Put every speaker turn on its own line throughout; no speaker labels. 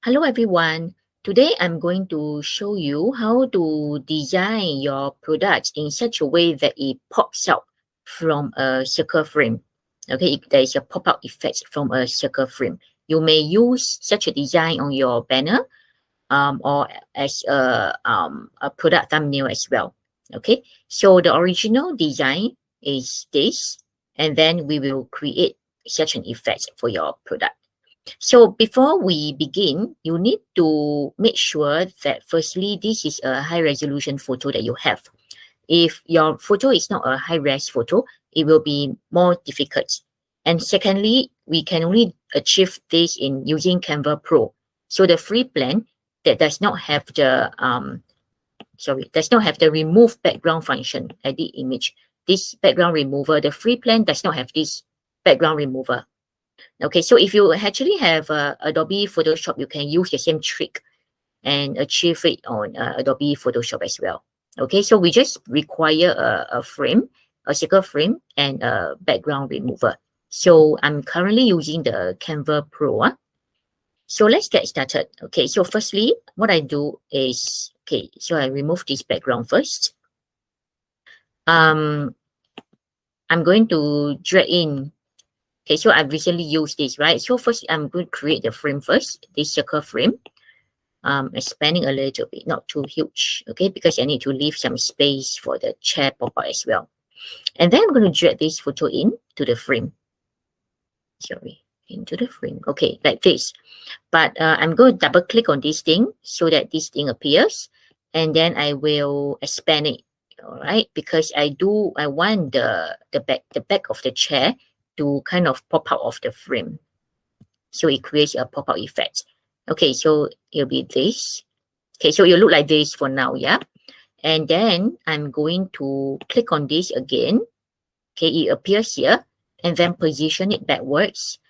Hello everyone. Today I'm going to show you how to design your products in such a way that it pops out from a circle frame. Okay, there is a pop-out effect from a circle frame. You may use such a design on your banner or as a product thumbnail as well. Okay, so the original design is this, and then we will create such an effect for your product. So before we begin, you need to make sure that firstly, this is a high resolution photo that you have. If your photo is not a high res photo, it will be more difficult. And secondly, we can only achieve this in using Canva Pro. So the free plan that does not have the remove background function, edit image. This background remover, the free plan does not have this background remover. Okay, so if you actually have Adobe Photoshop, you can use the same trick and achieve it on Adobe Photoshop as well. Okay, so we just require a frame, a circle frame, and a background remover. So I'm currently using the Canva Pro. So let's get started. Okay, so firstly, what I do is, okay, so I remove this background first. I'm going to drag in. Okay, so I've recently used this, right? So first, I'm going to create the frame first, this circle frame. Expanding a little bit, not too huge, okay? Because I need to leave some space for the chair pop-out as well. And then I'm going to drag this photo in to the frame. Sorry, into the frame. Okay, like this. But I'm going to double click on this thing so that this thing appears. And then I will expand it, all right? Because I want the back of the chair to kind of pop out of the frame. So it creates a pop-out effect. Okay, so it'll be this. Okay, so it'll look like this for now, yeah? And then I'm going to click on this again. Okay, it appears here. And then position it backwards.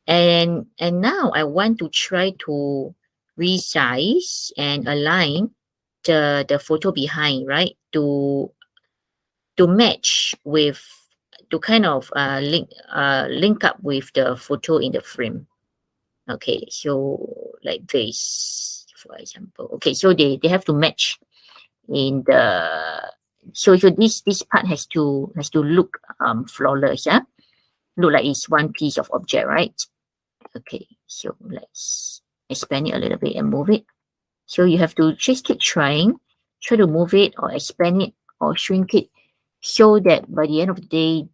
And now I want to try to resize and align the photo behind, right? To match with, to kind of link up with the photo in the frame. Okay, so like this, for example. Okay, so they have to match in the, so this part has to look flawless, yeah? Look like it's one piece of object, right? Okay, so let's expand it a little bit and move it. So you have to just keep try to move it or expand it or shrink it, so that by the end of the day,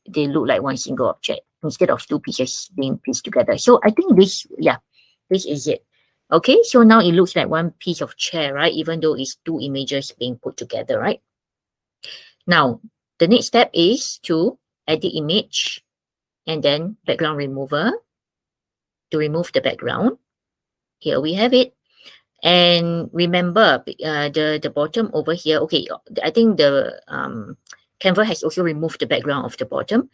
they look like one single object instead of two pieces being pieced together. So I think this is it. Okay, so now it looks like one piece of chair, right? Even though it's two images being put together, right? Now, the next step is to edit image and then background remover to remove the background. Here we have it. And remember, the bottom over here, okay, I think the Canva has also removed the background of the bottom.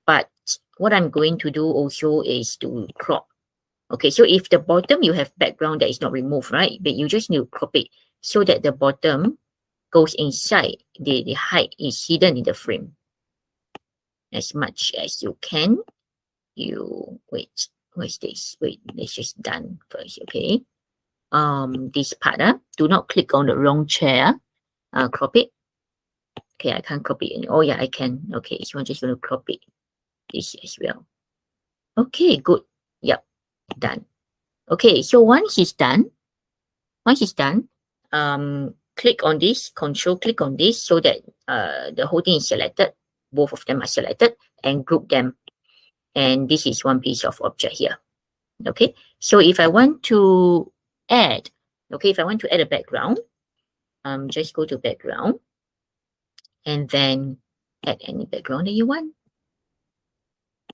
But what I'm going to do also is to crop. Okay, so if the bottom you have background that is not removed, right? But you just need to crop it so that the bottom goes inside. The height is hidden in the frame as much as you can. Wait, what is this? Wait, let's just done first, okay? This part, do not click on the wrong chair. Crop it. Okay, I can't crop it. Oh yeah, I can. Okay, so I'm just going to crop it. This as well. Okay, good. Yep, done. Okay, so once it's done, click on this, click on this so that the whole thing is selected. Both of them are selected, and group them. And this is one piece of object here. Okay, so if I want to add, a background, just go to background and then add any background that you want.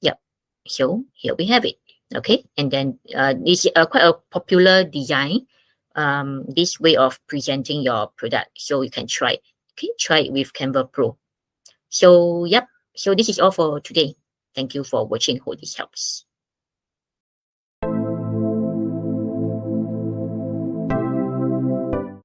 Yep, so here we have it. Okay, and then this is quite a popular design, this way of presenting your product. So you can try. Okay, try it with Canva Pro. So yep, so this is all for today. Thank you for watching. Hope this helps.